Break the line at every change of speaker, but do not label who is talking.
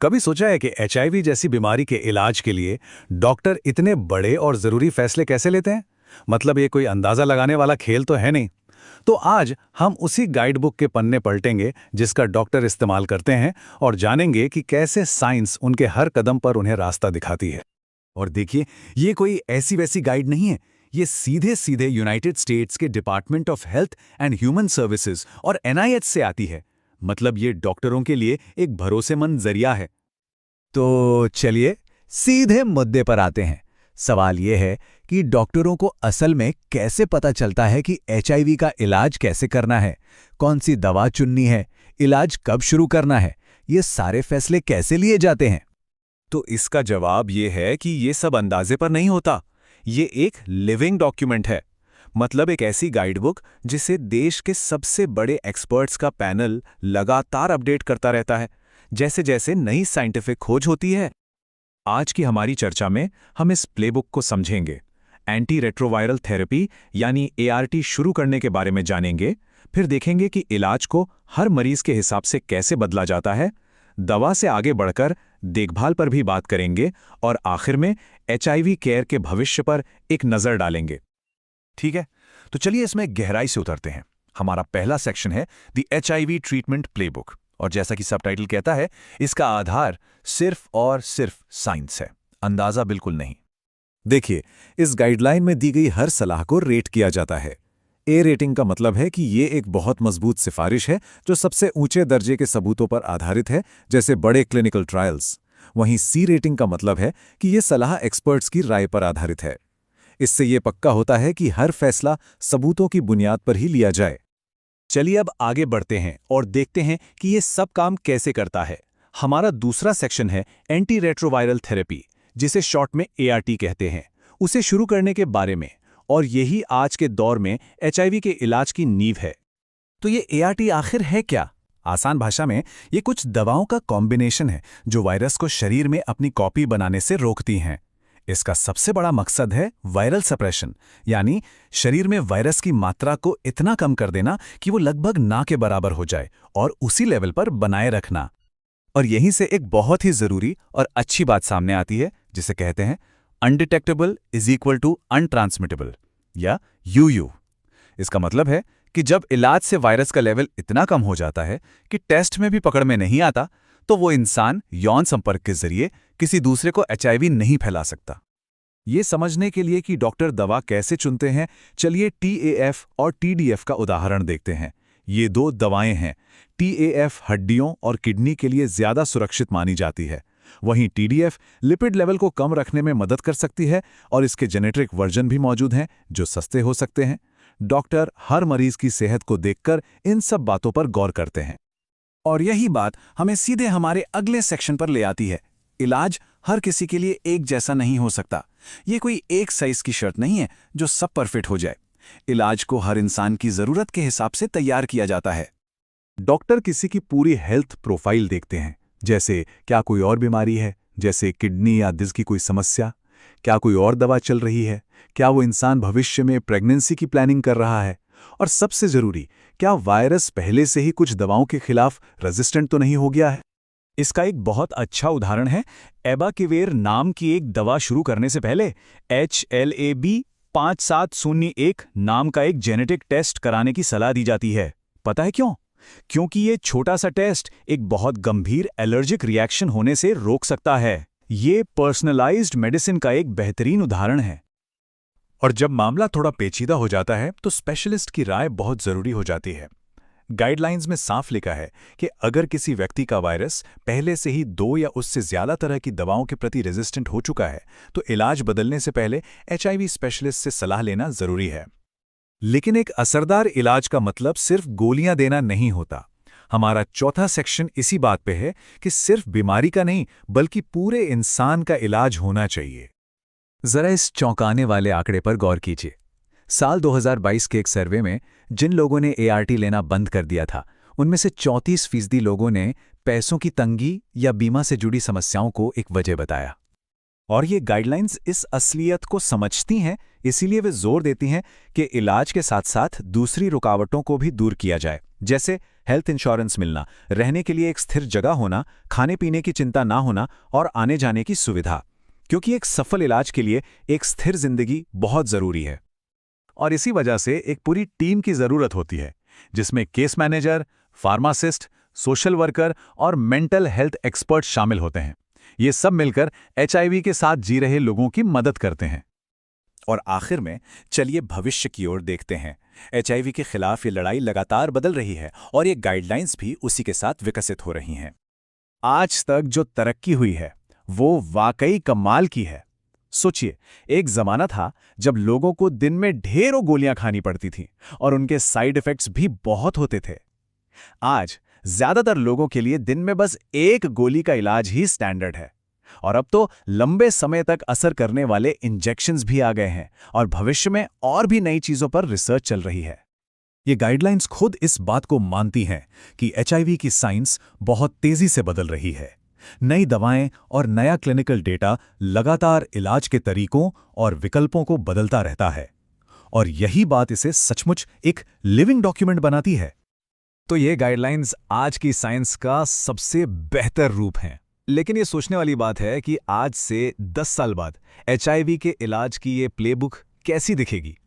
कभी सोचा है कि एचआईवी जैसी बीमारी के इलाज के लिए डॉक्टर इतने बड़े और जरूरी फैसले कैसे लेते हैं? मतलब ये कोई अंदाजा लगाने वाला खेल तो है नहीं। तो आज हम उसी गाइड बुक के पन्ने पलटेंगे जिसका डॉक्टर इस्तेमाल करते हैं और जानेंगे कि कैसे साइंस उनके हर कदम पर उन्हें रास्ता दिखाती है।
और देखिए, ये कोई ऐसी वैसी गाइड नहीं है। ये सीधे सीधे यूनाइटेड स्टेट्स के department of health and human services और एनआईएच से आती है। मतलब ये डॉक्टरों के लिए एक भरोसेमंद जरिया है। तो चलिए सीधे मुद्दे पर आते हैं। सवाल ये है कि डॉक्टरों को असल में कैसे पता चलता है कि एचआईवी का इलाज कैसे करना है, कौन सी दवा चुननी है, इलाज कब शुरू करना है, ये सारे फैसले कैसे लिए जाते हैं?
तो इसका जवाब ये है कि ये सब अंदाजे पर नहीं होता। ये एक लिविंग डॉक्यूमेंट है। मतलब एक ऐसी गाइडबुक जिसे देश के सबसे बड़े एक्सपर्ट्स का पैनल लगातार अपडेट करता रहता है, जैसे जैसे नई साइंटिफिक खोज होती है। आज की हमारी चर्चा में हम इस प्लेबुक को समझेंगे। एंटी रेट्रोवायरल थेरेपी यानी एआरटी शुरू करने के बारे में जानेंगे। फिर देखेंगे कि इलाज को हर मरीज के हिसाब से कैसे बदला जाता है। दवा से आगे बढ़कर देखभाल पर भी बात करेंगे और आखिर में एचआईवी केयर के भविष्य पर एक नज़र डालेंगे।
ठीक है, तो चलिए इसमें गहराई से उतरते हैं। हमारा पहला सेक्शन है द एचआईवी ट्रीटमेंट प्लेबुक, और जैसा कि सबटाइटल कहता है, इसका आधार सिर्फ और सिर्फ साइंस है, अंदाजा बिल्कुल नहीं।
देखिए, इस गाइडलाइन में दी गई हर सलाह को रेट किया जाता है। ए रेटिंग का मतलब है कि ये एक बहुत मजबूत सिफारिश है जो सबसे ऊंचे दर्जे के सबूतों पर आधारित है, जैसे बड़े क्लिनिकल ट्रायल्स। वहीं सी रेटिंग का मतलब है कि ये सलाह एक्सपर्ट्स की राय पर आधारित है। इससे ये पक्का होता है कि हर फैसला सबूतों की बुनियाद पर ही लिया जाए।
चलिए अब आगे बढ़ते हैं और देखते हैं कि ये सब काम कैसे करता है। हमारा दूसरा सेक्शन है एंटी रेट्रोवायरल थेरेपी, जिसे शॉर्ट में एआरटी कहते हैं, उसे शुरू करने के बारे में। और यही आज के दौर में एचआईवी के इलाज की नींव है। तो ये एआरटी आखिर है क्या? आसान भाषा में ये कुछ दवाओं का कॉम्बिनेशन है जो वायरस को शरीर में अपनी कॉपी बनाने से रोकती हैं। इसका सबसे बड़ा मकसद है वायरल सप्रेशन, यानी शरीर में वायरस की मात्रा को इतना कम कर देना कि वो लगभग ना के बराबर हो जाए और उसी लेवल पर बनाए रखना। और यहीं से एक बहुत ही जरूरी और अच्छी बात सामने आती है, जिसे कहते हैं अनडिटेक्टेबल इज इक्वल टू अनट्रांसमिटेबल, या यूयू। इसका मतलब है कि जब इलाज से वायरस का लेवल इतना कम हो जाता है कि टेस्ट में भी पकड़ में नहीं आता, तो वो इंसान यौन संपर्क के जरिए किसी दूसरे को एचआईवी नहीं फैला सकता। ये समझने के लिए कि डॉक्टर दवा कैसे चुनते हैं, चलिए टीएएफ और टीडीएफ का उदाहरण देखते हैं। ये दो दवाएं हैं। टीएएफ हड्डियों और किडनी के लिए ज्यादा सुरक्षित मानी जाती है, वहीं टीडीएफ लिपिड लेवल को कम रखने में मदद कर सकती है और इसके जेनेटिक वर्जन भी मौजूद हैं जो सस्ते हो सकते हैं। डॉक्टर हर मरीज की सेहत को देखकर इन सब बातों पर गौर करते हैं। और यही बात हमें सीधे हमारे अगले सेक्शन पर ले आती है। इलाज हर किसी के लिए एक जैसा नहीं हो सकता। ये कोई एक साइज की शर्त नहीं है जो सब पर फिट हो जाए। इलाज को हर इंसान की जरूरत के हिसाब से तैयार किया जाता है।
डॉक्टर किसी की पूरी हेल्थ प्रोफाइल देखते हैं, जैसे क्या कोई और बीमारी है, जैसे किडनी या दिल की कोई समस्या, क्या कोई और दवा चल रही है, क्या वो इंसान भविष्य में प्रेगनेंसी की प्लानिंग कर रहा है, और सबसे जरूरी, क्या वायरस पहले से ही कुछ दवाओं के खिलाफ रेजिस्टेंट तो नहीं हो गया है।
इसका एक बहुत अच्छा उदाहरण है एबाकिवेर नाम की एक दवा शुरू करने से पहले HLA-B5701 नाम का एक जेनेटिक टेस्ट कराने की सलाह दी जाती है। पता है क्यों? क्योंकि ये छोटा सा टेस्ट एक बहुत गंभीर एलर्जिक रिएक्शन होने से रोक सकता है। ये पर्सनलाइज्ड मेडिसिन का एक बेहतरीन उदाहरण है।
और जब मामला थोड़ा पेचीदा हो जाता है तो स्पेशलिस्ट की राय बहुत जरूरी हो जाती है। गाइडलाइंस में साफ लिखा है कि अगर किसी व्यक्ति का वायरस पहले से ही 2 या उससे ज्यादा तरह की दवाओं के प्रति रेजिस्टेंट हो चुका है, तो इलाज बदलने से पहले एचआईवी स्पेशलिस्ट से सलाह लेना जरूरी है। लेकिन एक असरदार इलाज का मतलब सिर्फ गोलियां देना नहीं होता। हमारा चौथा सेक्शन इसी बात पे है कि सिर्फ बीमारी का नहीं, बल्कि पूरे इंसान का इलाज होना चाहिए।
जरा इस चौंकाने वाले आंकड़े पर गौर कीजिए। साल 2022 के एक सर्वे में जिन लोगों ने एआरटी लेना बंद कर दिया था, उनमें से 34% लोगों ने पैसों की तंगी या बीमा से जुड़ी समस्याओं को एक वजह बताया। और ये गाइडलाइंस इस असलियत को समझती हैं, इसीलिए वे जोर देती हैं कि इलाज के साथ साथ दूसरी रुकावटों को भी दूर किया जाए, जैसे
हेल्थ इंश्योरेंस मिलना, रहने के लिए एक स्थिर जगह होना, खाने पीने की चिंता ना होना और आने जाने की सुविधा। क्योंकि एक सफल इलाज के लिए एक स्थिर जिंदगी बहुत जरूरी है।
और इसी वजह से एक पूरी टीम की जरूरत होती है, जिसमें case manager, pharmacist, social worker और मेंटल हेल्थ एक्सपर्ट शामिल होते हैं। ये सब मिलकर एचआईवी के साथ जी रहे लोगों की मदद करते हैं।
और आखिर में चलिए भविष्य की ओर देखते हैं। एचआईवी के खिलाफ ये लड़ाई लगातार बदल रही है और ये गाइडलाइंस भी उसी के साथ विकसित हो रही हैं। आज तक जो तरक्की हुई है वो वाकई कमाल की है। सोचिए, एक जमाना था जब लोगों को दिन में ढेरों गोलियां खानी पड़ती थीं और उनके साइड इफेक्ट्स भी बहुत होते थे। आज ज्यादातर लोगों के लिए दिन में बस एक गोली का इलाज ही स्टैंडर्ड है। और अब तो लंबे समय तक असर करने वाले इंजेक्शंस भी आ गए हैं और भविष्य में और भी नई चीजों पर रिसर्च चल रही है।
ये गाइडलाइंस खुद इस बात को मानती हैं कि एचआईवी की साइंस बहुत तेजी से बदल रही है। नई दवाएं और नया क्लिनिकल डेटा लगातार इलाज के तरीकों और विकल्पों को बदलता रहता है, और यही बात इसे सचमुच एक लिविंग डॉक्यूमेंट बनाती है।
तो ये गाइडलाइंस आज की साइंस का सबसे बेहतर रूप हैं। लेकिन ये सोचने वाली बात है कि आज से 10 साल बाद एचआईवी के इलाज की ये प्लेबुक कैसी दिखेगी।